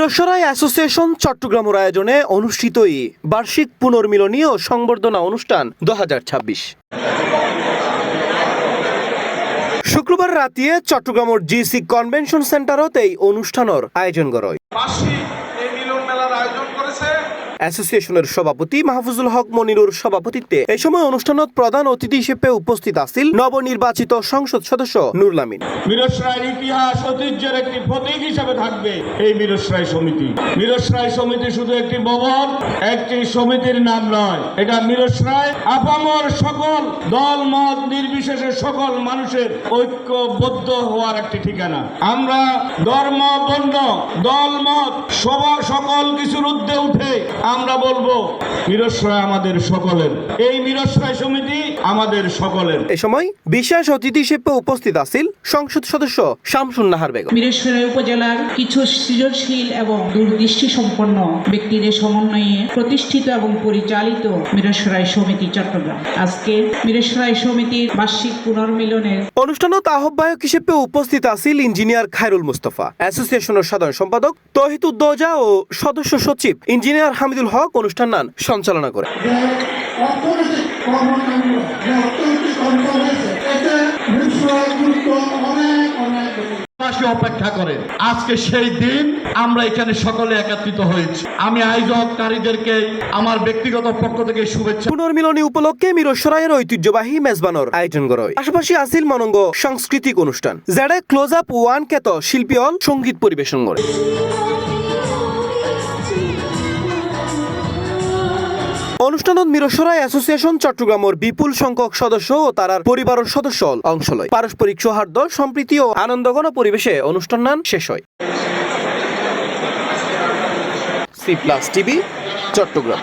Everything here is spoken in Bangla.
মিরসরাই অ্যাসোসিয়েশন চট্টগ্রামের আয়োজনে অনুষ্ঠিত বার্ষিক পুনর্মিলনী ও সংবর্ধনা অনুষ্ঠান 2026 শুক্রবার রাতে চট্টগ্রামের জিসি কনভেনশন সেন্টারত এই অনুষ্ঠানের আয়োজন করা হয়। অ্যাসোসিয়েশনের সভাপতি মাহফুজুল হক মনিরুর সভাপতিত্বে এই সময় অনুষ্ঠানত প্রধান অতিথি হিসেবে উপস্থিত আছেন নবনির্বাচিত সংসদ সদস্য নুরুল আমিন। মিরসরাইয়ের ইতিহাস ঐতিহ্যের একটি প্রতীক হিসেবে থাকবে এই মিরসরাই সমিতি। মিরসরাই সমিতি শুধু একটি ভবন, একটি সমিতির নাম নয়, এটা মিরসরাই আপামর সকল দল মত নির্বিশেষে সকল মানুষের ঐক্যবদ্ধ হওয়ার একটি ঠিকানা। আমরা ধর্ম বর্ণ দল মত সবার সকল কিছুর ঊর্ধ্বে উঠে আমরা বলবো মিরসরাই আমাদের সকলের, এই মিরসরাই সমিতি আমাদের সকলের। এই সময় বিশেষ অতিথি হিসেবে উপস্থিত আছেন সংসদ সদস্য শামসুন নাহার বেগম। মিরসরাই উপজেলার কিছু সৃজনশীল এবং দূরদৃষ্টি সম্পন্ন ব্যক্তিদের সমন্বয়ে প্রতিষ্ঠিত এবং পরিচালিত মিরসরাই সমিতি চট্টগ্রাম আজকে মিরসরাই সমিতির বার্ষিক পুনর্মিলনের অনুষ্ঠানত আহ্বায়ক হিসেবে উপস্থিত আছেন ইঞ্জিনিয়ার খায়রুল মুস্তফা, অ্যাসোসিয়েশনের সাধারণ সম্পাদক তৌহিদ উদ্দৌজা ও সদস্য সচিব ইঞ্জিনিয়ার হামিদুল হক অনুষ্ঠান সঞ্চালনা করে। অপেক্ষা করেন, আজকে সেই দিন আমরা এখানে সকলে একত্রিত হয়েছি। আমি আয়োজককারীদেরকে আমার ব্যক্তিগত পক্ষ থেকে শুভেচ্ছা। পুনর্মিলনী উপলক্ষে মিরসরাইয়ের ঐতিহ্যবাহী মেজবানোর আয়োজন করা হয়। পাশাপাশি আসিল মনঙ্গ সাংস্কৃতিক অনুষ্ঠান, যেটা ক্লোজ আপ ওয়ান খ্যাত শিল্পী হল সঙ্গীত পরিবেশন করে। অনুষ্ঠানত মিরসরাই অ্যাসোসিয়েশন চট্টগ্রামের বিপুল সংখ্যক সদস্য ও তার পরিবারের সদস্য অংশ লয়। পারস্পরিক সৌহার্দ্য, সম্প্রীতি ও আনন্দঘন পরিবেশে অনুষ্ঠান শেষ হয়। C+ TV, Chittagong.